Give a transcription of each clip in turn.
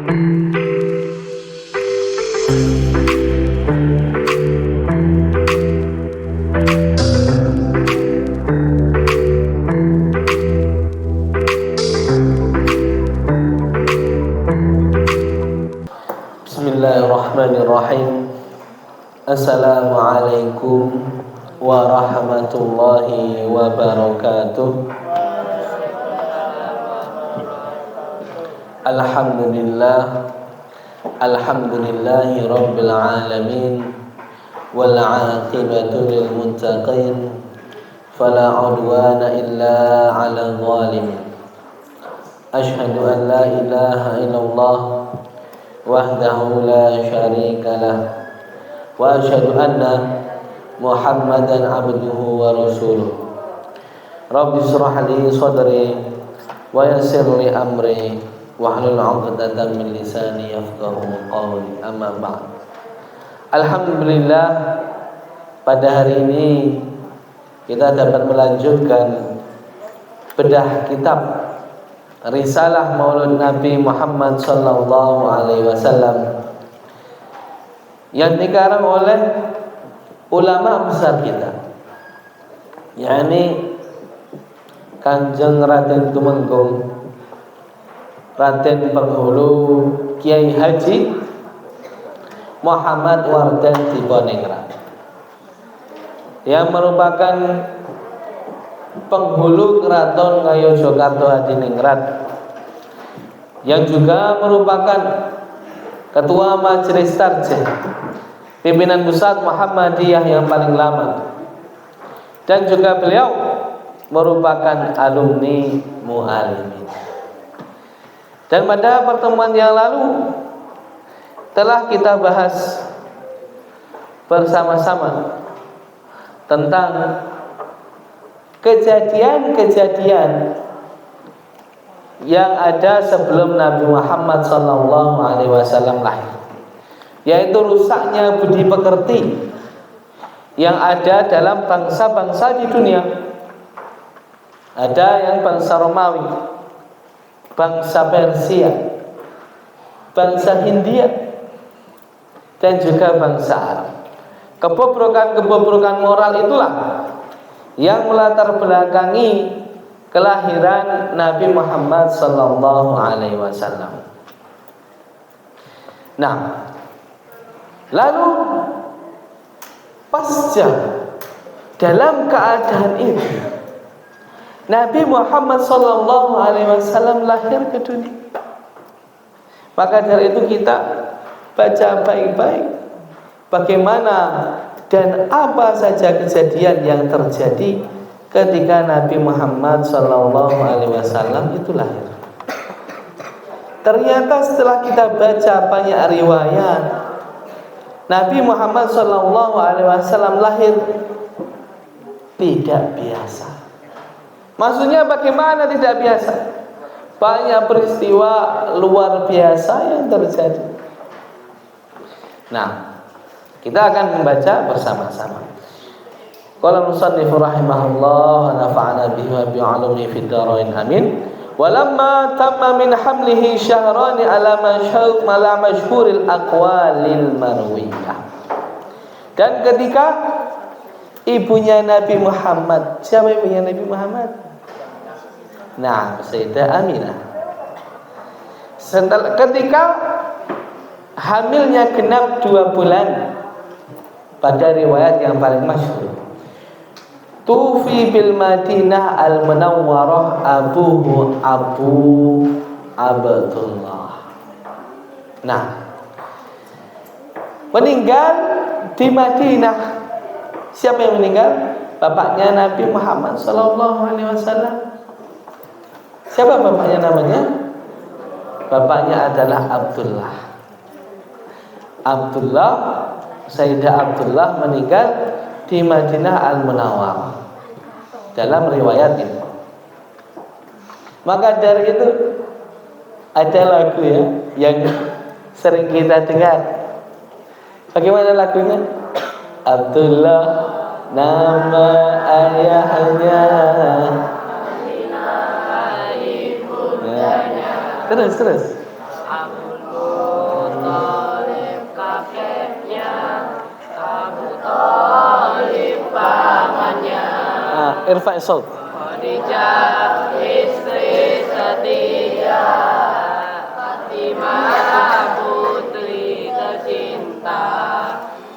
Bismillahirrahmanirrahim. Assalamualaikum warahmatullahi wabarakatuh. Alhamdulillah, alhamdulillahi rabbil alamin, wal aqibatu lil muttaqin, fala udwana illa 'alal zalimin. Asyhadu an la ilaha illallah wahdahu la syarika lah, wa asyhadu anna Muhammadan abduhu wa rasuluh. Rabbi shrah li sadri wa yassir li amri wahlul 'uqdatam min lisani yafqahu qawli. Amma ba'd. Alhamdulillah, pada hari ini kita dapat melanjutkan bedah kitab Risalah Maulid Nabi Muhammad sallallahu alaihi wasallam yang dikarang oleh ulama besar kita, yakni Kanjeng Raden Tumenggung, Raden Penghulu Kiai Haji Muhammad Wardan Diponegrat, yang merupakan penghulu Keraton Ngayogyakarta Hadiningrat, yang juga merupakan ketua Majelis Tarjih pimpinan pusat Muhammadiyah yang paling lama, dan juga beliau merupakan alumni Muallimin. Dan pada pertemuan yang lalu telah kita bahas bersama-sama tentang kejadian-kejadian yang ada sebelum Nabi Muhammad SAW lahir, yaitu rusaknya budi pekerti yang ada dalam bangsa-bangsa di dunia. Ada yang bangsa Romawi, bangsa Persia, bangsa Hindia, dan juga bangsa Arab. Kebobrokan-kebobrokan moral itulah yang melatar belakangi kelahiran Nabi Muhammad sallallahu alaihi wasallam. Nah, lalu pasca dalam keadaan ini Nabi Muhammad sallallahu alaihi wasallam lahir ke dunia. Maka dari itu kita baca baik-baik bagaimana dan apa saja kejadian yang terjadi ketika Nabi Muhammad sallallahu alaihi wasallam itu lahir. Ternyata setelah kita baca banyak riwayat, Nabi Muhammad sallallahu alaihi wasallam lahir tidak biasa. Maksudnya bagaimana tidak biasa? Banyak peristiwa luar biasa yang terjadi. Nah, kita akan membaca bersama-sama. Qala musannif rahimahullah wa nafa'ana bihi wa bi'alumi fid dharain amin. Walamma tamma min hamlihi syahrani ala mashhuril aqwalil marwiyah. Dan ketika ibunya Nabi Muhammad, siapa ibunya Nabi Muhammad? Nah, Sayyidah Aminah. Ketika hamilnya genap 2 bulan, pada riwayat yang paling masyhur, tufi bil Madinah al Munawwarah abuhu Abu Abdullah. Nah, meninggal di Madinah. Siapa yang meninggal? Bapaknya Nabi Muhammad sallallahu alaihi wasallam. Siapa bapaknya namanya? Bapaknya adalah Abdullah. Sayyidah Abdullah meninggal di Madinah Al-Munawwarah dalam riwayat ini. Maka dari itu ada lagu ya yang sering kita dengar. Bagaimana lagunya? Abdullah nama ayahnya, terus irfa'i shaut. Khadijah istri setia, Fatimah putri tercinta,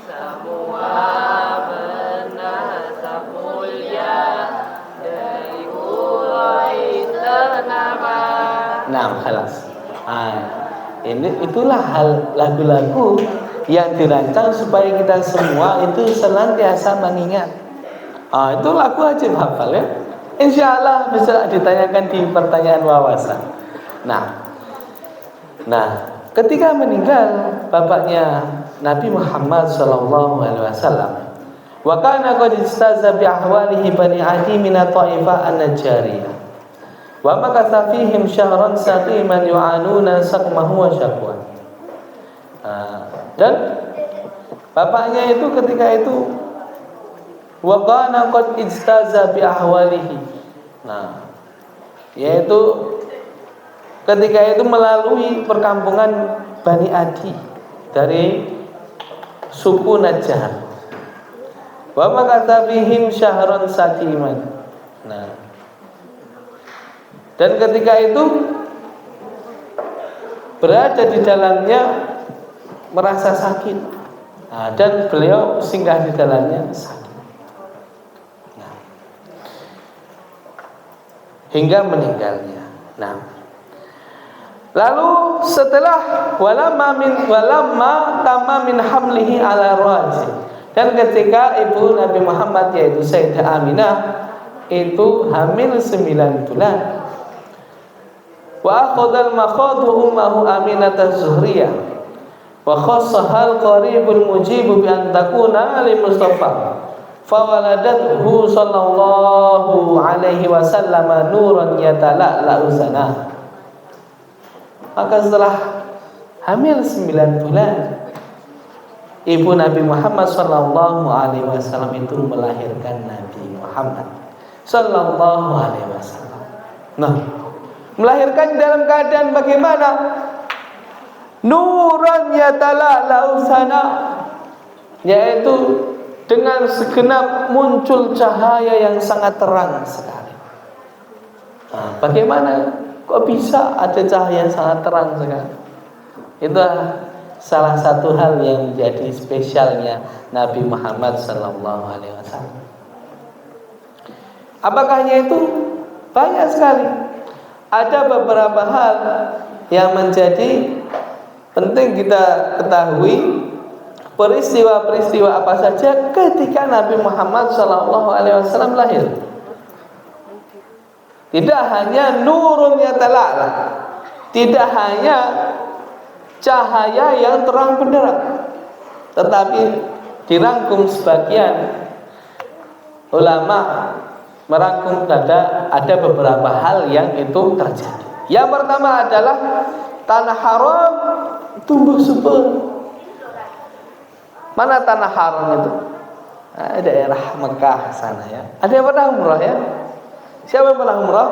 semua bernasab mulia, dari Quraisy ternama. Nah, khalas. Itulah hal lagu-lagu yang dirancang supaya kita semua itu senantiasa mengingat. Itu lagu wajib hafal ya. Insya Allah bisa ditanyakan di pertanyaan wawasan. Nah, ketika meninggal bapaknya Nabi Muhammad SAW, wa kana qad istaza bi ahwalihi bani Adi min at-Taifah an-Najjariyah. Wa makatha fihim syahran saqiman yu'anuna saqmahu wa syaqwa. Dan bapaknya itu ketika itu wa kana qad istaza bi ahwalihi. Yaitu ketika itu melalui perkampungan Bani Adi dari suku Najjar. Wa makatha fihim syahran saqiman. Dan ketika itu berada di dalamnya merasa sakit, dan beliau singgah di dalamnya sakit, hingga meninggalnya. Lalu setelah walamma tamma min hamlihi ala raji, dan ketika ibu Nabi Muhammad yaitu Sayyidah Aminah itu hamil 9 bulan, wa akhadha al-makhadhu ummuhu Aminah az-Zuhriyah wa khassaha al-qaribul mujibu bi an takuna li Mustafa fawaladathu sallallahu alaihi wasallam nuran yatala'la'u sana. Maka setelah hamil 9 bulan, ibu Nabi Muhammad sallallahu alaihi wasallam itu melahirkan Nabi Muhammad sallallahu alaihi wasallam. Melahirkan dalam keadaan bagaimana? Nuran yatala'la'u sana, yaitu dengan segenap muncul cahaya yang sangat terang sekali. Bagaimana kok bisa ada cahaya yang sangat terang sekali? Itu salah satu hal yang menjadi spesialnya Nabi Muhammad sallallahu alaihi wasallam. Apakahnya itu? Banyak sekali. Ada beberapa hal yang menjadi penting kita ketahui, peristiwa-peristiwa apa saja ketika Nabi Muhammad SAW lahir. Tidak hanya nurun yatala'la, tidak hanya cahaya yang terang benderang, tetapi dirangkum sebagian ulama merangkum ada beberapa hal yang itu terjadi. Yang pertama adalah tanah haram tumbuh subur. Mana tanah haram itu? Daerah Mekah sana ya. Ada yang pernah umrah ya? Siapa yang pernah umrah?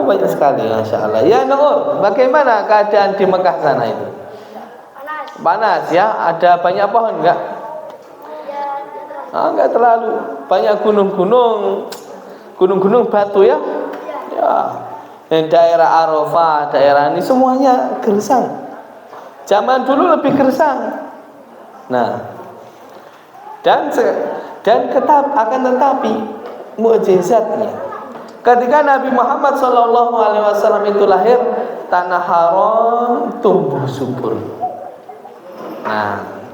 Banyak sekali, Masya Allah. Ya Nur, bagaimana keadaan di Mekah sana itu? Panas ya? Ada banyak pohon enggak? Enggak terlalu. Banyak gunung-gunung batu ya. Daerah Arafah, daerah ini semuanya gersang. Zaman dulu lebih gersang. Dan akan tetapi mukjizatnya, ketika Nabi Muhammad SAW itu lahir, tanah haram tumbuh subur.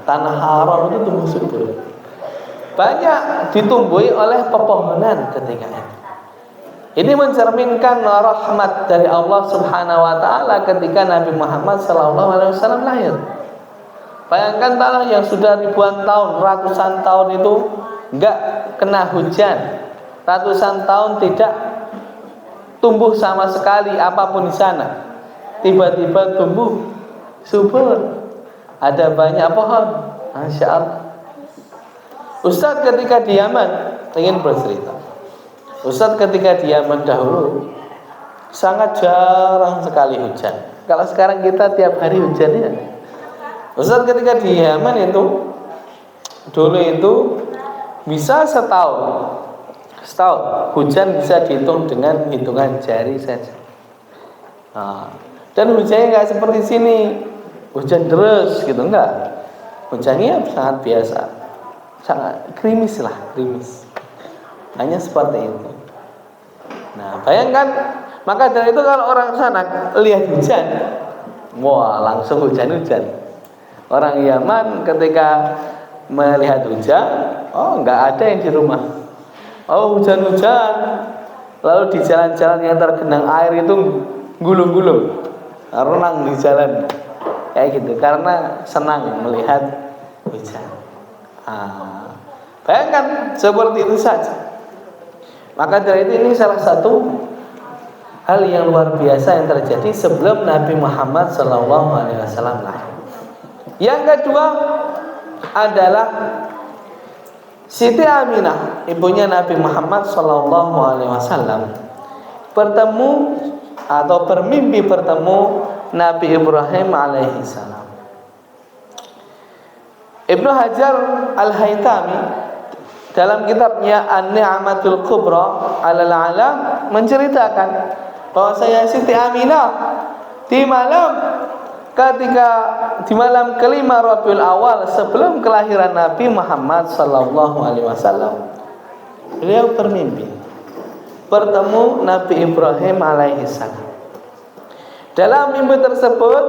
Tanah haram itu tumbuh subur. Banyak ditumbuhi oleh pepohonan ketika itu. Ini mencerminkan rahmat dari Allah Subhanahu wa taala ketika Nabi Muhammad SAW lahir. Bayangkan tanah yang sudah ribuan tahun, ratusan tahun itu enggak kena hujan. Ratusan tahun tidak tumbuh sama sekali apapun di sana. Tiba-tiba tumbuh subur. Ada banyak pohon. Masya Allah. Ustaz ketika di Yaman ingin bercerita. Ustaz ketika di Yaman dahulu sangat jarang sekali hujan. Kalau sekarang kita tiap hari hujan ya. Ustaz ketika di Yaman itu dulu itu bisa setahun setahun. Hujan bisa dihitung dengan hitungan jari saja. Nah, dan hujannya nggak seperti sini, hujan deras gitu, enggak. Hujannya sangat biasa, sangat gerimis lah, gerimis. Hanya seperti itu. Nah, bayangkan, maka dari itu kalau orang sana lihat hujan, wah langsung hujan-hujan. Orang Yaman ketika melihat hujan, oh nggak ada yang di rumah. Oh hujan-hujan, lalu di jalan-jalan yang tergenang air itu gulung-gulung, renang di jalan, kayak gitu, karena senang melihat hujan. Bayangkan seperti itu saja. Maka dari itu ini salah satu hal yang luar biasa yang terjadi sebelum Nabi Muhammad SAW lahir. Yang kedua adalah Siti Aminah, ibunya Nabi Muhammad SAW, bertemu atau bermimpi bertemu Nabi Ibrahim alaihissalam. Ibnu Hajar Al-Haytami dalam kitabnya An-Ni'matul Kubra 'alal 'Alam menceritakan bahwasanya Siti Aminah di malam kelima Rabiul Awal sebelum kelahiran Nabi Muhammad SAW, beliau bermimpi bertemu Nabi Ibrahim alaihissalam. Dalam mimpi tersebut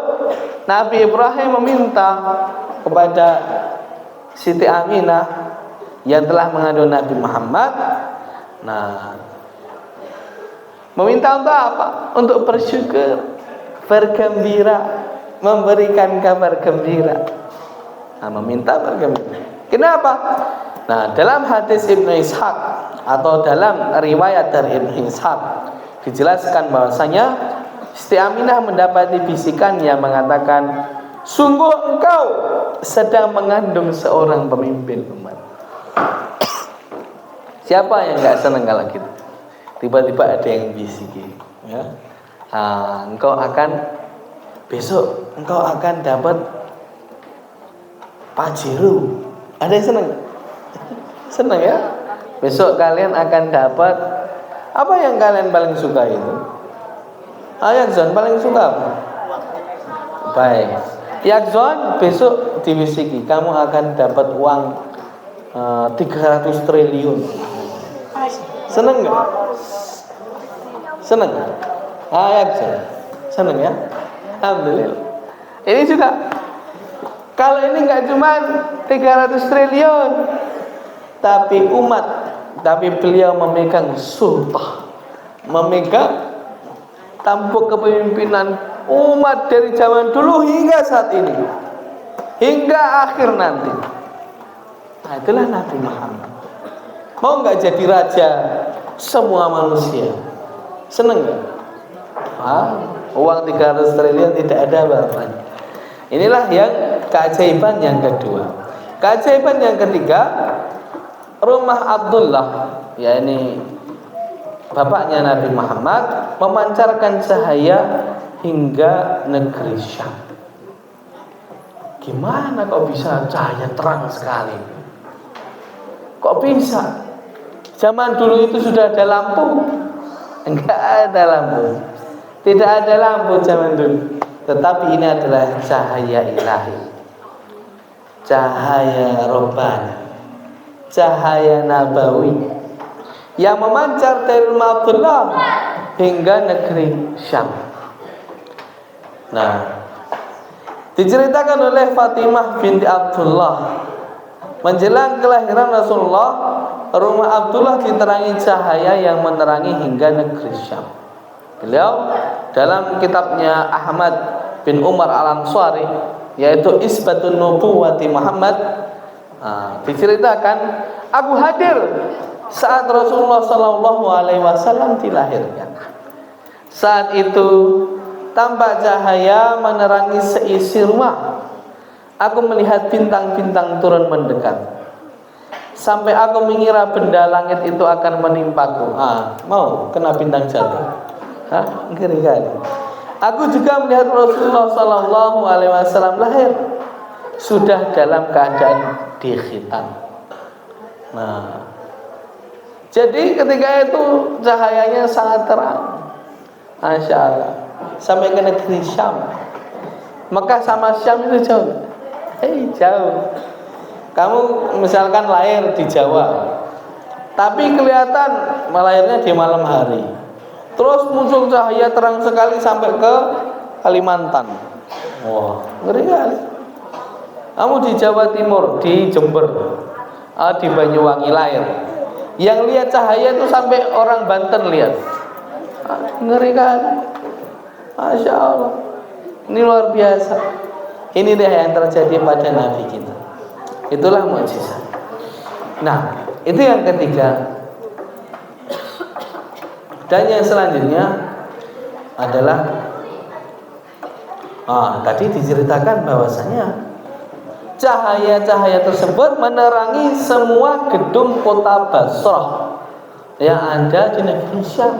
Nabi Ibrahim meminta kepada Siti Aminah yang telah mengandung Nabi Muhammad, meminta untuk apa? Untuk bersyukur, bergembira, memberikan kabar gembira. Meminta bergembira. Kenapa? Dalam hadis Ibnu Ishaq atau dalam riwayat dari Ibnu Ishaq dijelaskan bahwasanya Siti Aminah mendapati bisikan yang mengatakan, sungguh engkau sedang mengandung seorang pemimpin umat. Siapa yang nggak senang kalau gitu? Tiba-tiba ada yang bisiki, ya, besok engkau akan dapat Pajero. Ada yang senang? Senang ya? Besok kalian akan dapat apa yang kalian paling suka itu? Yakzon paling suka apa? Baik. Yakzon besok diwisiki, kamu akan dapat uang 300 triliun. Seneng nggak? Seneng? Yakzon seneng ya? Alhamdulillah. Ini juga, kalau ini nggak cuma 300 triliun, tapi beliau memegang sultah, memegang tampuk kepemimpinan umat dari zaman dulu hingga saat ini, hingga akhir nanti. Itulah Nabi Muhammad. Mau nggak jadi raja semua manusia? Seneng nggak? Uang 300 triliun tidak ada apa-apanya. Inilah yang keajaiban yang kedua. Keajaiban yang ketiga, rumah Abdullah, yakni bapaknya Nabi Muhammad, memancarkan cahaya hingga negeri Syam. Gimana kok bisa cahaya terang sekali? Kok bisa? Zaman dulu itu sudah ada lampu? Enggak ada lampu. Tidak ada lampu zaman dulu. Tetapi ini adalah cahaya ilahi, cahaya Rabbani, cahaya nabawi yang memancar dari rumah Abdullah hingga negeri Syam. Diceritakan oleh Fatimah binti Abdullah, menjelang kelahiran Rasulullah, rumah Abdullah diterangi cahaya yang menerangi hingga negeri Syam. Beliau dalam kitabnya Ahmad bin Umar Al-Ansari, yaitu Isbatun Nubuwati Muhammad, diceritakan, aku hadir saat Rasulullah SAW dilahirkan. Saat itu tampak cahaya menerangi seisi rumah. Aku melihat bintang-bintang turun mendekat, sampai aku mengira benda langit itu akan menimpaku. Mau kena bintang jatuh? Ngeri kali. Aku juga melihat Rasulullah SAW lahir sudah dalam keadaan dikhitan. Jadi ketika itu cahayanya sangat terang, Masya Allah, sampai ke negeri Syam. Mekah sama Syam itu jauh. Jauh. Kamu misalkan lahir di Jawa, tapi kelihatan melahirnya di malam hari. Terus muncul cahaya terang sekali sampai ke Kalimantan. Wah, ngeri kali. Kamu di Jawa Timur, di Jember, di Banyuwangi lahir, yang lihat cahaya itu sampai orang Banten lihat. Ngeri kali. Masya Allah. Ini luar biasa. Ini deh yang terjadi pada Nabi kita. Itulah mukjizat. Nah, itu yang ketiga. Dan yang selanjutnya adalah tadi diceritakan bahwasanya cahaya-cahaya tersebut menerangi semua gedung kota Basrah yang ada di negeri Syam.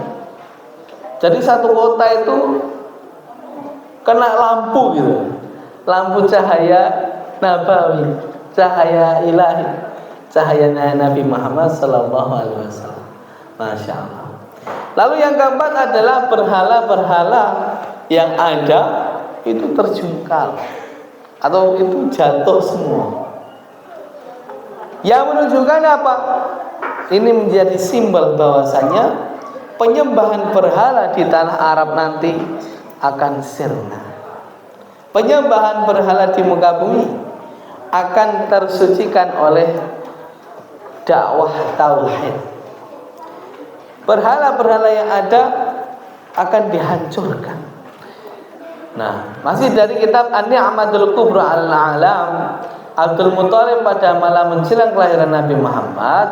Jadi satu kota itu kena lampu gitu, lampu cahaya nabawi, cahaya ilahi, cahaya Nabi Muhammad Sallallahu Alaihi Wasallam. Masya Allah. Lalu yang keempat adalah berhala-berhala yang ada itu terjungkal atau itu jatuh semua. Yang menunjukkan apa? Ini menjadi simbol bahwasanya penyembahan berhala di tanah Arab nanti akan sirna. Penyembahan berhala di muka bumi akan tersucikan oleh dakwah tauhid. Berhala-berhala yang ada akan dihancurkan. Nah, masih dari kitab An-Ni'matul Kubra Al-Alam, Abdul Muthalib pada malam menjelang kelahiran Nabi Muhammad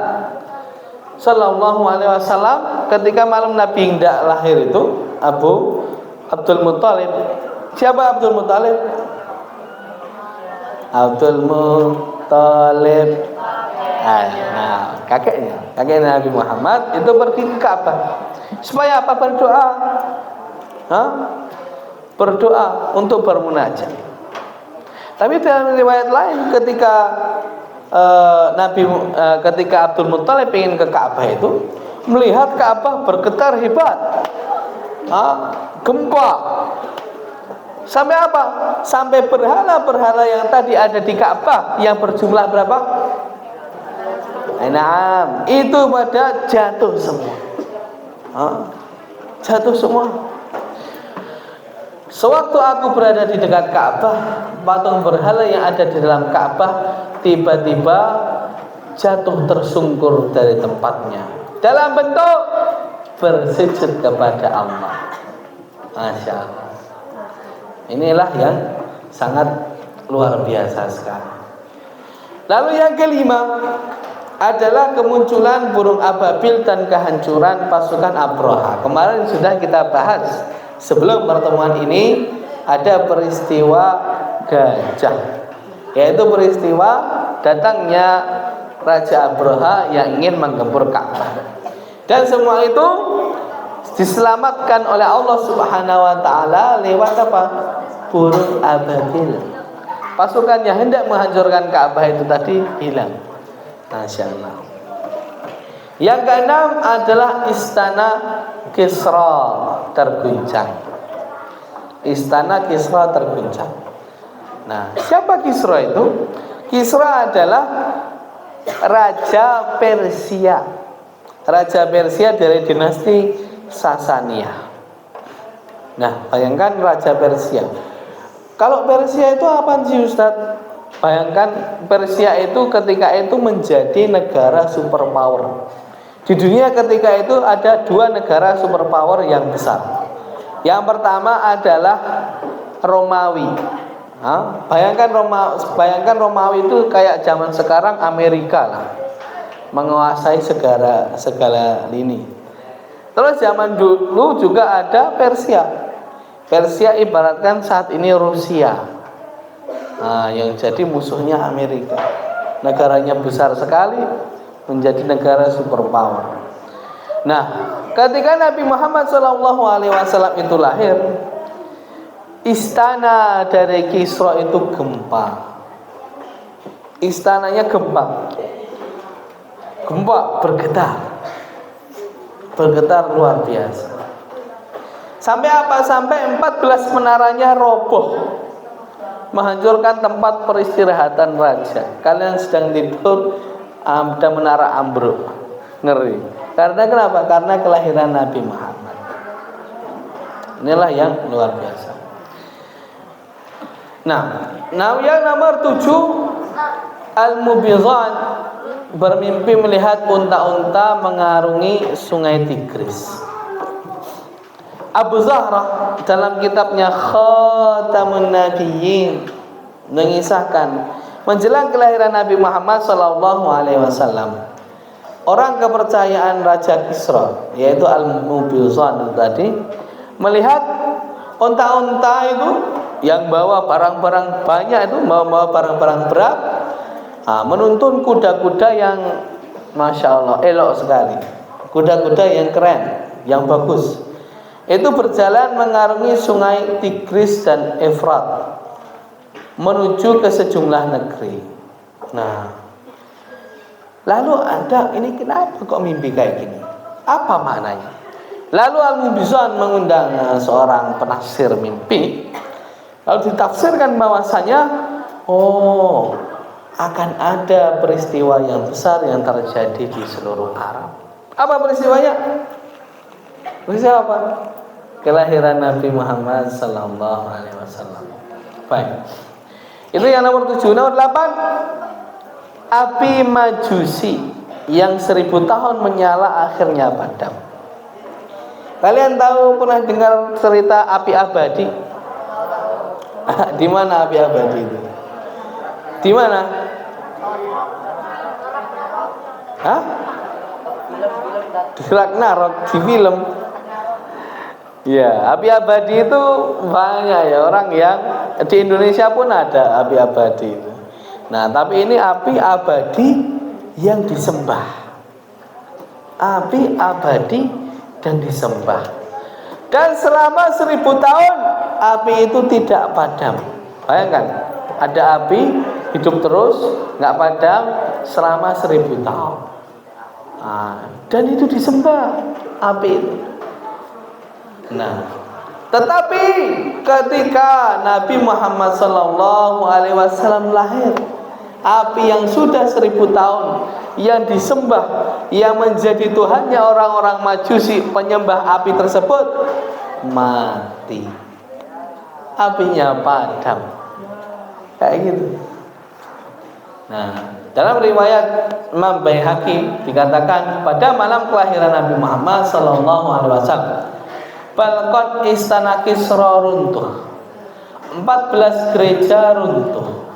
Sallallahu Alaihi Wasallam, ketika malam Nabi hendak lahir itu, Abdul Muthalib. Siapa Abdul Muthalib? Abdul Muthalib, kakeknya Nabi Muhammad itu pergi ke Ka'bah. Supaya apa? Berdoa. Berdoa untuk bermunajat. Tapi dalam riwayat lain ketika ketika Abdul Muthalib ingin ke Ka'bah itu, melihat Ka'bah bergetar hebat, gempa. Sampai apa? Sampai berhala-berhala yang tadi ada di Ka'bah yang berjumlah berapa? Itu pada jatuh semua. Jatuh semua. Sewaktu aku berada di dekat Ka'bah, patung berhala yang ada di dalam Ka'bah tiba-tiba jatuh tersungkur dari tempatnya dalam bentuk bersujud kepada Allah. Masya Allah. Inilah yang sangat luar biasa sekali. Lalu yang kelima adalah kemunculan burung ababil dan kehancuran pasukan Abraha. Kemarin sudah kita bahas. Sebelum pertemuan ini ada peristiwa gajah, yaitu peristiwa datangnya Raja Abraha yang ingin menggempur Ka'bah. Dan semua itu diselamatkan oleh Allah Subhanahu wa taala lewat apa? Burung ababil. Pasukan yang hendak menghancurkan Ka'bah itu tadi hilang. Masya Allah. Yang keenam adalah istana Kisra terguncang. Istana Kisra terguncang. Nah, siapa Kisra itu? Kisra adalah Raja Persia. Raja Persia dari dinasti Sasaniyah. Nah, bayangkan Raja Persia. Kalau Persia itu apa sih Ustaz? Bayangkan Persia itu ketika itu menjadi negara superpower. Di dunia ketika itu ada dua negara superpower yang besar. Yang pertama adalah Romawi. Bayangkan Romawi itu kayak zaman sekarang Amerika lah, menguasai segala lini. Terus zaman dulu juga ada Persia. Persia ibaratkan saat ini Rusia, yang jadi musuhnya Amerika. Negaranya besar sekali, menjadi negara superpower. Nah, ketika Nabi Muhammad SAW itu lahir, istana dari Kisra itu gempa. Istananya gempa bergetar. bergetar luar biasa. Sampai apa? Sampai 14 menaranya roboh, menghancurkan tempat peristirahatan raja. Kalian sedang tidur, ada menara ambruk, ngeri. Karena kenapa? Karena kelahiran Nabi Muhammad. Inilah yang luar biasa. Nah, yang nomor 7, Al-Mubizan bermimpi melihat unta-unta mengarungi sungai Tigris. Abu Zahrah dalam kitabnya Khatamun Nabiyyin mengisahkan menjelang kelahiran Nabi Muhammad SAW, orang kepercayaan Raja Kisra yaitu Al-Mubizan tadi melihat unta-unta itu yang bawa barang-barang banyak, itu bawa barang-barang berat, menuntun kuda-kuda yang Masya Allah elok sekali, kuda-kuda yang keren, yang bagus, itu berjalan mengarungi sungai Tigris dan Efrat menuju ke sejumlah negeri. Nah, lalu ini kenapa kok mimpi kayak gini? Apa maknanya? Lalu Al-Mubizan mengundang seorang penafsir mimpi, lalu ditafsirkan bahwasanya akan ada peristiwa yang besar yang terjadi di seluruh Arab. Apa peristiwanya? Peristiwa apa? Kelahiran Nabi Muhammad sallallahu alaihi wasallam. Baik. Itu yang nomor 7. Nomor 8, api Majusi yang 1000 tahun menyala akhirnya padam. Kalian tahu, pernah dengar cerita api abadi? Di mana api abadi itu? Di mana? Hah? Di Ragnarok, di film. Ya, api abadi itu banyak ya orang yang di Indonesia pun ada api abadi itu. Nah, tapi ini api abadi yang disembah. Api abadi dan disembah. Dan selama 1000 tahun api itu tidak padam. Bayangkan, ada api hidup terus, nggak padam selama 1000 tahun. Dan itu disembah api itu. Nah, tetapi ketika Nabi Muhammad SAW lahir, api yang sudah 1000 tahun yang disembah, yang menjadi Tuhannya orang-orang Majusi, penyembah api tersebut mati, apinya padam, kayak gitu. Nah, dalam riwayat Imam Baihaqi dikatakan pada malam kelahiran Nabi Muhammad SAW, balkon istana Kisra runtuh, 14 gereja runtuh,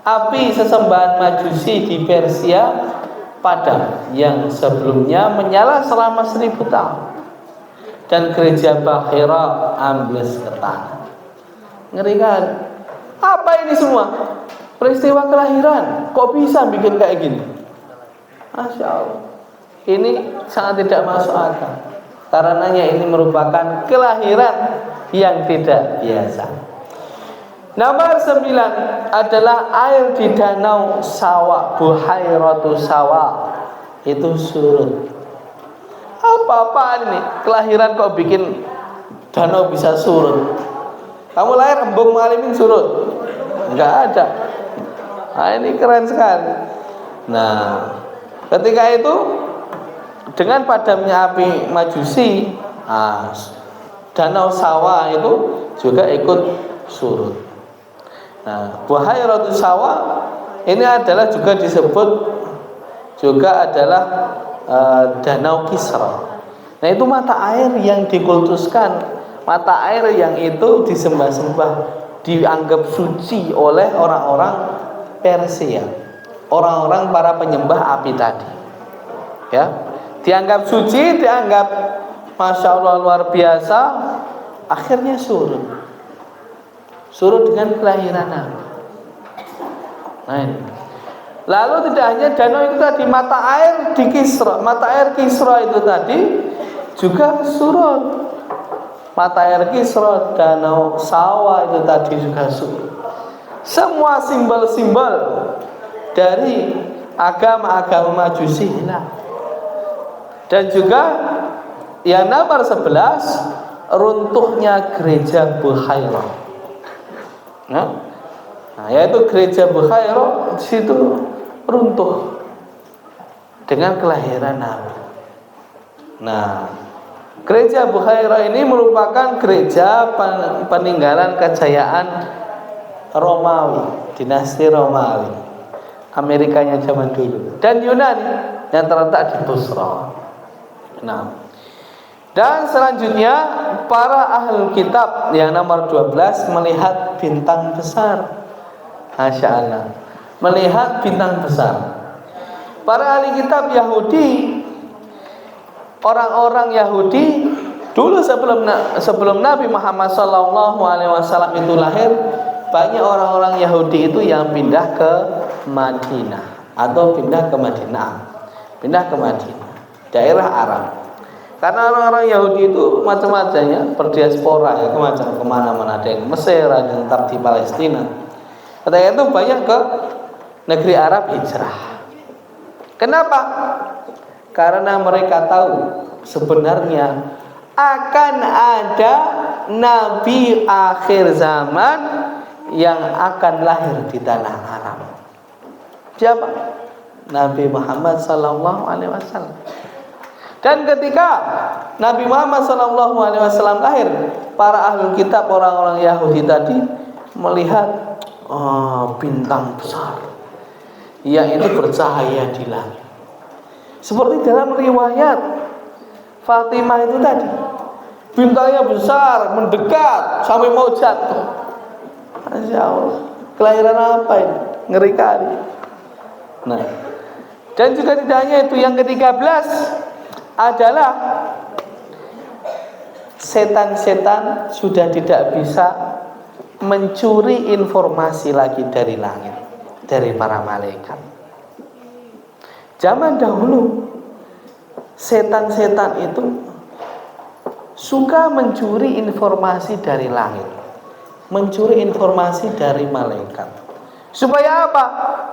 api sesembahan Majusi di Persia padam yang sebelumnya menyala selama 1000 tahun, dan gereja Bahira ambles ke tanah. Ngerikan. Apa ini semua? Peristiwa kelahiran. Kok bisa bikin kayak gini? Masya Allah. Ini sangat tidak masuk akal. Karenanya ini merupakan kelahiran yang tidak biasa. Nomor 9 adalah air di danau Sawa, Buhairatu Sawa, itu surut. Apa-apaan ini? Kelahiran kok bikin danau bisa surut? Kamu lahir embung ngalimin surut? Enggak ada. Nah, ini keren sekali. Nah, ketika itu dengan padamnya api Majusi, danau Sawa itu juga ikut surut. Nah, Buhairatu Sawa ini adalah juga disebut juga adalah danau Kisra. Nah, itu mata air yang dikultuskan, mata air yang itu disembah-sembah, dianggap suci oleh orang-orang Persia, orang-orang para penyembah api tadi. Ya, dianggap suci, dianggap Masya Allah luar biasa, akhirnya surut. Surut dengan kelahiran Nabi. Nah, ini. Lalu tidak hanya danau itu tadi, mata air di Kisra, mata air Kisra itu tadi juga surut. Mata air Kisra, danau Sawa itu tadi juga surut. Semua simbol-simbol dari agama-agama Majusi hilang. Dan juga Yang nomor 11, runtuhnya gereja Bukhairah. Nah, yaitu gereja Bukhairah di situ runtuh dengan kelahiran Nabi. Nah, gereja Bukhairah ini merupakan gereja peninggalan kejayaan Romawi, dinasti Romawi, Amerikanya zaman dulu, dan Yunani yang terletak di Busra. Nah, dan selanjutnya para ahli kitab yang nomor 12 melihat bintang besar. Masya Allah, melihat bintang besar. Para ahli kitab Yahudi, orang-orang Yahudi dulu sebelum Nabi Muhammad SAW itu lahir, banyak orang-orang Yahudi itu yang pindah ke Madinah atau pindah ke Madinah, daerah Arab. Karena orang-orang Yahudi itu macam-macam ya, berdiaspora ya, kemana-mana, ada yang Mesir, ada yang tetap di Palestina. Ketika itu banyak ke negeri Arab hijrah. Kenapa? Karena mereka tahu sebenarnya akan ada Nabi akhir zaman yang akan lahir di tanah Arab. Siapa? Nabi Muhammad SAW. Dan ketika Nabi Muhammad SAW lahir, para ahli kitab, orang-orang Yahudi tadi melihat bintang besar yang itu bercahaya di langit. Seperti dalam riwayat Fatimah itu tadi, bintangnya besar, mendekat sampai mau jatuh. Masya Allah, kelahiran apa ini? Ngeri kali. Nah, dan juga tidak hanya itu, yang ke-13 adalah setan-setan sudah tidak bisa mencuri informasi lagi dari langit, dari para malaikat. Zaman dahulu setan-setan itu suka mencuri informasi dari langit, mencuri informasi dari malaikat. Supaya apa?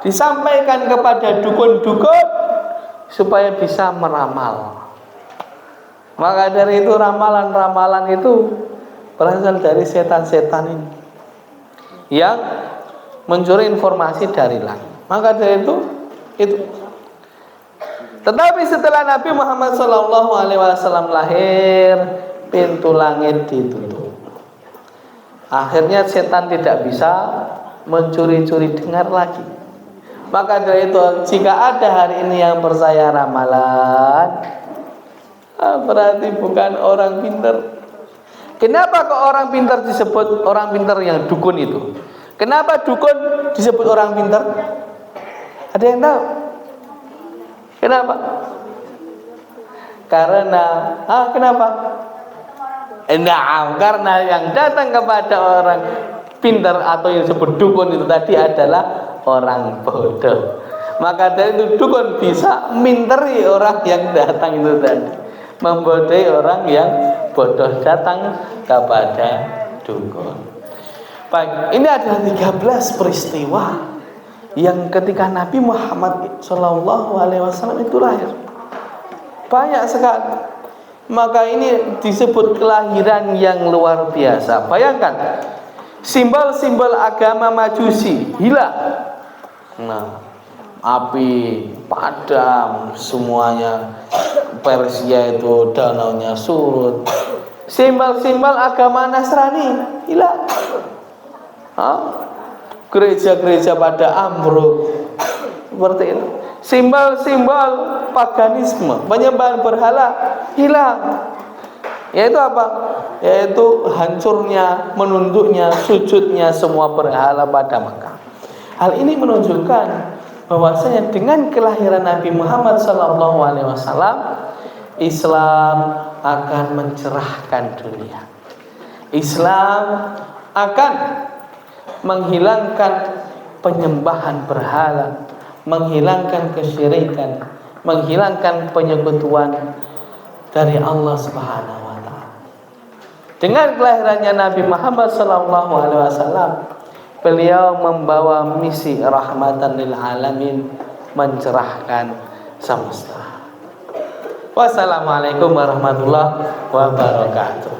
Disampaikan kepada dukun-dukun supaya bisa meramal. Maka dari itu ramalan-ramalan itu berasal dari setan-setan ini yang mencuri informasi dari langit. Maka dari itu. Tetapi setelah Nabi Muhammad SAW lahir, pintu langit ditutup. Akhirnya setan tidak bisa mencuri-curi dengar lagi. Maka dari itu, jika ada hari ini yang percaya ramalan, berarti bukan orang pintar. Kenapa kok orang pintar disebut orang pintar yang dukun itu? Kenapa dukun disebut orang pintar? Ada yang tahu? Kenapa? Kenapa? Karena yang datang kepada orang pintar atau yang disebut dukun itu tadi adalah orang bodoh. Maka dari itu dukun bisa minteri orang yang datang itu tadi, membodohi orang yang bodoh datang kepada dukun. Baik, ini adalah 13 peristiwa yang ketika Nabi Muhammad SAW itu lahir. Banyak sekali. Maka ini disebut kelahiran yang luar biasa. Bayangkan, simbol-simbol agama Majusi hilang. Nah, api padam semuanya, Persia itu danaunya surut. Simbol-simbol agama Nasrani hilang. Gereja-gereja pada ambruk seperti itu. Simbol-simbol paganisme, penyembahan berhala hilang. Yaitu apa? Yaitu hancurnya, menunduknya, sujudnya semua berhala pada Mekah. Hal ini menunjukkan bahwasanya dengan kelahiran Nabi Muhammad SAW, Islam akan mencerahkan dunia. Islam akan menghilangkan penyembahan berhala, menghilangkan kesyirikan, menghilangkan penyekutuan dari Allah Subhanahu wa taala. Dengan kelahirannya Nabi Muhammad SAW, beliau membawa misi rahmatan lil alamin, mencerahkan semesta. Wassalamualaikum warahmatullahi wabarakatuh.